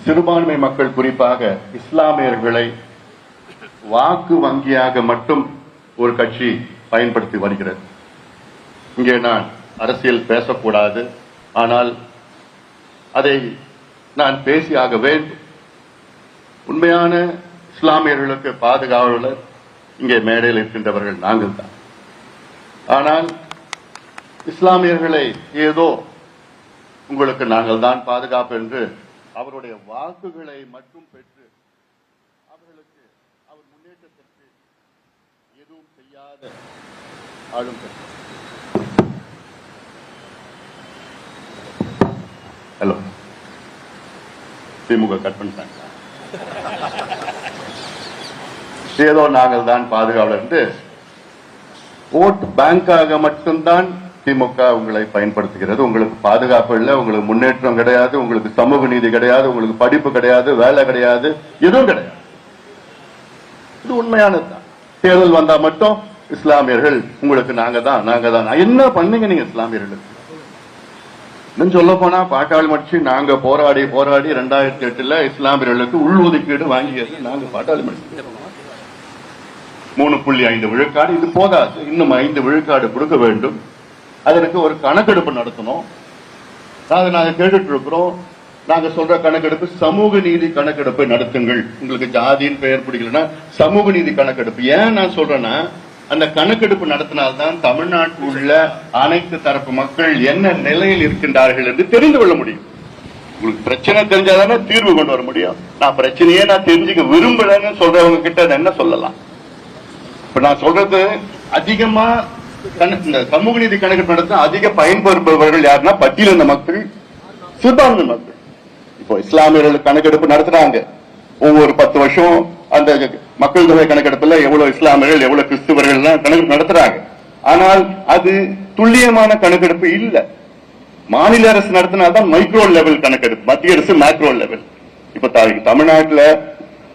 சிறுபான்மை மக்கள் குறிப்பாக இஸ்லாமியர்களை வாக்கு வங்கியாக மட்டும் ஒரு கட்சி பயன்படுத்தி வருகிறது. இங்கே நான் அரசியல் பேசக்கூடாது, ஆனால் அதை நான் பேசியாக வேண்டும். உண்மையான இஸ்லாமியர்களுக்கு பாதுகாவலர் இங்கே மேடையில் இருக்கின்றவர்கள் நாங்கள் தான். ஆனால் இஸ்லாமியர்களை ஏதோ உங்களுக்கு நாங்கள் தான் பாதுகாப்பு என்று அவருடைய வாக்குகளை மட்டும் பெற்று அவர்களுக்கு அவர் முன்னேற்றத்திற்கு எதுவும் செய்யாத ஆளும் பெற்றார். ஹலோ, திமுக கட் பண்ணிட்டாங்க. ஏதோ நாங்கள் தான் பாதுகாவலர் என்று ஓட் பேங்காக மட்டும்தான் திமுக உங்களை பயன்படுத்துகிறது. உங்களுக்கு பாதுகாப்பு இல்லை, உங்களுக்கு முன்னேற்றம் கிடையாது, உங்களுக்கு சமூக நீதி கிடையாது, உங்களுக்கு படிப்பு கிடையாது, வேலை கிடையாது, எதுவும் கிடையாது. இது உண்மையானதுதான். தேர்தல் வந்தா மட்டும் இஸ்லாமியர்கள் உங்களுக்கு நாங்க தான் என்ன பண்ணீங்க நீங்க இஸ்லாமியர்களுக்கு? சொல்ல போனா பாட்டாளி மட்சி நாங்க போராடி 2008 இஸ்லாமியர்களுக்கு உள்ஒதுக்கீடு வாங்கியது நாங்க பாட்டாளி மட்சி 3.5 விழுக்காடு. இது போதாது, இன்னும் 5 விழுக்காடு கொடுக்க வேண்டும். அதற்கு ஒரு கணக்கெடுப்பு நடத்தணும். நாங்க கேட்டுட்டு இருக்கிறோம். நாங்க சொல்ற கணக்கெடுப்பு சமூக நீதி கணக்கெடுப்பை நடத்துங்கள். உங்களுக்கு ஜாதியின் பெயர் பிடிக்கலன்னா சமூக நீதி கணக்கெடுப்பு. ஏன் நான் சொல்றேன்னா, அந்த கணக்கெடுப்பு நடத்தினால்தான் தமிழ்நாட்டில் உள்ள அனைத்து தரப்பு மக்கள் என்ன நிலையில் இருக்கின்றார்கள் என்று தெரிந்து கொள்ள முடியும். உங்களுக்கு பிரச்சனை தெரிஞ்சாதானே தீர்வு கொண்டு வர முடியும். நான் பிரச்சனையே நான் தெரிஞ்சுக்க விரும்பலன்னு சொல்றவங்க கிட்ட என்ன சொல்லலாம்? இப்ப நான் சொல்றது அதிகமா இந்த சமூக நீதி கணக்கெடுப்பு நடத்த அதிக பயன்பெறுபவர்கள் யாருன்னா பட்டியலின மக்கள், சிறுபான்மை மக்கள். இப்போ இஸ்லாமியர்கள் கணக்கெடுப்பு நடத்துறாங்க. ஒவ்வொரு 10 வருஷம் அந்த மக்கள் தொகை கணக்கெடுப்புல எவ்வளவு இஸ்லாமியர்கள் எவ்வளவு கிறிஸ்துவர்கள் கணக்கெடுப்பு நடத்துறாங்க. ஆனால் அது துல்லியமான கணக்கெடுப்பு இல்ல. மாநில அரசு நடத்தினால்தான் மைக்ரோ லெவல் கணக்கெடுப்பு, மத்திய அரசு மேக்ரோ லெவல். இப்ப தமிழ்நாட்டில்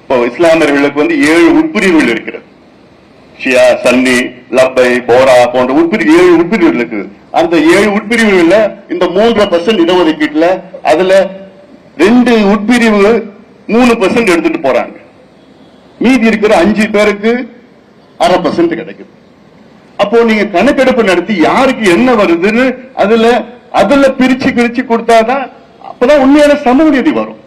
இப்போ இஸ்லாமியர்களுக்கு 7 உட்பிரிவுகள் இருக்கிறது. ஷியா, சன்னி, லப்பை, போரா போன்ற 7 உட்பிரிவுகள் இருக்குது. அந்த 7 உட்பிரிவுகள்ல இந்த 3% இடஒதுக்கீட்டுல அதுல 2 உட்பிரிவு 3% எடுத்துட்டு போறாங்க. மீதி இருக்கிற 5 பேருக்கு 1/2% கிடைக்குது. அப்போ நீங்க கணக்கெடுப்பு நடத்தி யாருக்கு என்ன வருதுன்னு அதுல பிரிச்சு கொடுத்தாதான் அப்பதான் உண்மையான சமூக நீதி வரும்.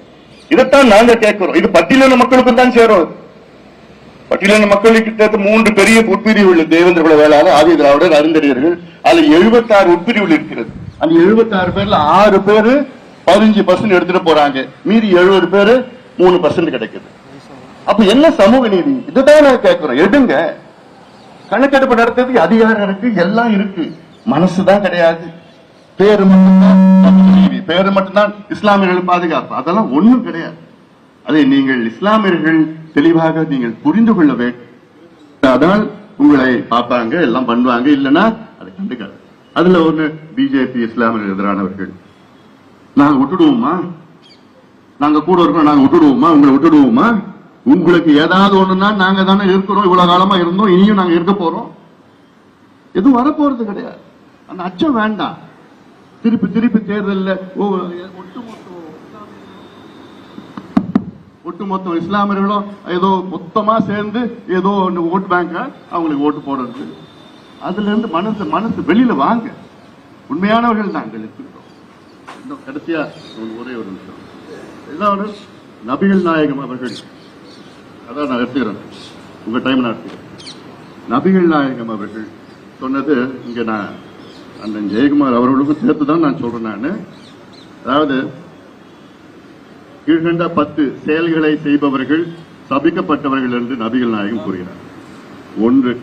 இதைத்தான் நாங்க கேட்கிறோம். இது பட்டியலின மக்களுக்கு தான் சேரும். பட்டியலின மக்களுக்கு 3 பெரிய உட்பிரிவுகள், தேவேந்திர குல வேளாளர், ஆதி திராவிடர், அருந்தறிஞர்கள். அதுல 76 உட்பிரிவுகள் இருக்கிறது. அந்த 76 பேர்ல 6 பேரு 15% எடுத்துட்டு போறாங்க. மீதி 70 பேரு 3% கிடைக்குது. அப்ப என்ன சமூக நீதி? இதுதான் நான் கேட்கிறோம். எடுங்க, கணக்கெடுப்பு நடத்துறதுக்கு அதிகாரம் இருக்கு, எல்லாம் இருக்கு. மனசுதான் கிடையாது. பேரு மட்டும்தான் இஸ்லாமியர்கள் பாதுகாப்பு. அதெல்லாம் ஒண்ணும் கிடையாது. அதை நீங்கள் இஸ்லாமியர்கள் தெளிவாக நீங்கள் புரிந்து கொள்ள வேண்டும். அதான் உங்களை பார்ப்பாங்க, எல்லாம் பண்ணுவாங்க. இல்லைன்னா அதை கண்டுக்காது. அதுல ஒண்ணு பிஜேபி இஸ்லாமியர்கள் எதிரானவர்கள். நாங்க விட்டுடுவோமா? நாங்க கூட இருக்கோம், நாங்க விட்டுடுவோமா? உங்களை விட்டுடுவோமா? உங்களுக்கு ஏதாவது ஒண்ணுன்னா நாங்க தானே இருக்கிறோம், இவ்வளவு காலமா இருந்தோம், இனியும் நாங்க இருக்க போறோம். எதுவும் வரப்போறது கிடையாது. அந்த அச்சம் வேண்டாம். திருப்பி தேர்தலில் ஒட்டுமொத்த இஸ்லாமியர்களும் ஏதோ மொத்தமா சேர்ந்து ஏதோ ஓட்டு பேங்க அவங்களுக்கு ஓட்டு போடுறது. அதுல இருந்து மனசு வெளியில வாங்க. உண்மையானவர்கள் நாங்கள் இருக்கிறோம். இன்னும் கடைசியா ஒரே ஒரு விஷயம், ஏதாவது நபிகள் நாயகம் அவர்கள், அதான் நான் எடுத்துக்கிறேன், உங்க டைம் நான் எடுத்துக்கிறேன். நபிகள் நாயகம் அவர்கள் சொன்னது இங்க நான் அந்த ஜெயக்குமார் அவர்களுக்கும் சேர்த்துதான் நான் சொல்றேன். நான் அதாவது கீழ்கண்ட 10 செயல்களை செய்பவர்கள் சபிக்கப்பட்டவர்கள் என்று நபிகள் நாயகம் கூறுகிறார். 1,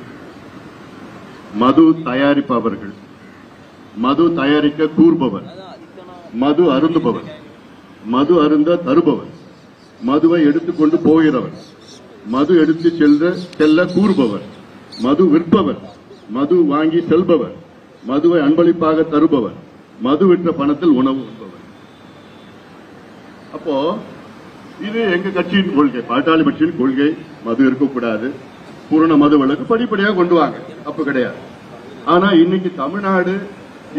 மது தயாரிப்பவர்கள், மது தயாரிக்க கூறுபவர், மது அருந்துபவர், மது அருந்த தருபவர், மதுவை எடுத்துக்கொண்டு போகிறவர், மது எடுத்து செல்ல கூறுபவர், மது விற்பவர், மது வாங்கி செல்பவர், மதுவை அன்பளிப்பாக தருபவர், மது விற்ற பணத்தில் உணவு உண்பவர். அப்போ இது எங்க கட்சியின் கொள்கை, பாட்டாளி கட்சியின் கொள்கை. மது இருக்கக்கூடாது, பூரண மது விலக்கு படிப்படியாக கொண்டு வாங்க, அப்ப கிடையாது. ஆனா இன்னைக்கு தமிழ்நாடு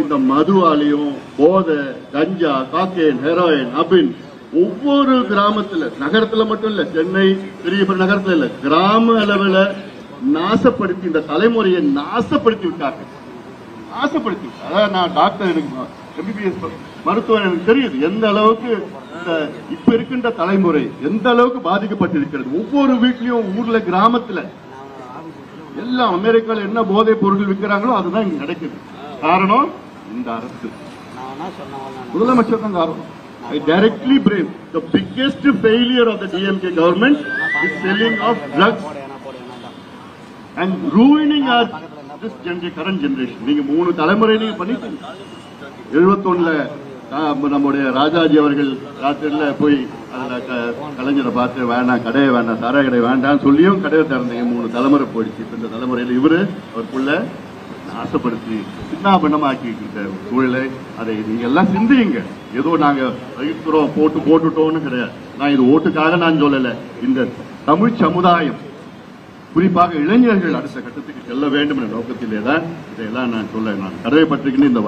இந்த மதுவாலையும் போதை, கஞ்சா, காக்கேன், ஹெரோயின், அபின் ஒவ்வொரு கிராமத்துல, நகரத்துல மட்டும் இல்ல, சென்னை பெரிய பெரிய நகரத்துல இல்ல, கிராம அளவுல நாசப்படுத்தி இந்த தலைமுறையை நாசப்படுத்தி விட்டார்கள். நாசப்படுத்தி விட்டார். அதாவது நான் டாக்டர், எனக்கு எம்பிபிஎஸ் மருத்துவர், எனக்கு தெரியுது எந்த அளவுக்கு இப்ப இருக்கின்ற தலைமுறை எந்த அளவுக்கு பாதிக்கப்பட்டிருக்கிறது. ஒவ்வொரு வீட்லயும், ஊர்ல, கிராமத்துல எல்லாம் அமெரிக்கால என்ன போதைப் பொருட்கள் விற்கிறாங்களோ அதுதான் இங்க நடக்குது. காரணம் இந்த அரசு, முதலமைச்சர் தான் காரணம். I directly blame the biggest failure of the DMK government is selling of drugs and ruining our this current generation. நீங்க 3 தலைமுறை நீங்க பண்ணிட்டீங்க. 71ல நம்முடைய ராஜாஜி அவர்கள் ராத்திரில போய் கலைஞரை பார்த்து வேண்டாம், கடையை வேண்டாம், சாராய கடை வேண்டாம் சொல்லியும் கடையை திறந்தீங்க. 3 தலைமுறை போயிடுச்சு. இந்த தலைமுறையில இவரு அவருக்குள்ள ஆசைப்படுத்தி சின்னாபின்னமாக்கிட்டு இருக்க சூழலை, அதை நீங்க எல்லாம் சிந்தியுங்க. ஏதோ நாங்க வகிக்கிறோம் போட்டுட்டோம்னு கிடையாது. நான் இது ஓட்டுக்காக நான் சொல்லல. இந்த தமிழ் சமுதாயம், குறிப்பாக இளைஞர்கள் அடுத்த கட்டத்துக்கு செல்ல வேண்டும் என்ற நோக்கத்திலே தான் இதையெல்லாம் நான் கடமைப்பட்டிருக்கின்ற இந்த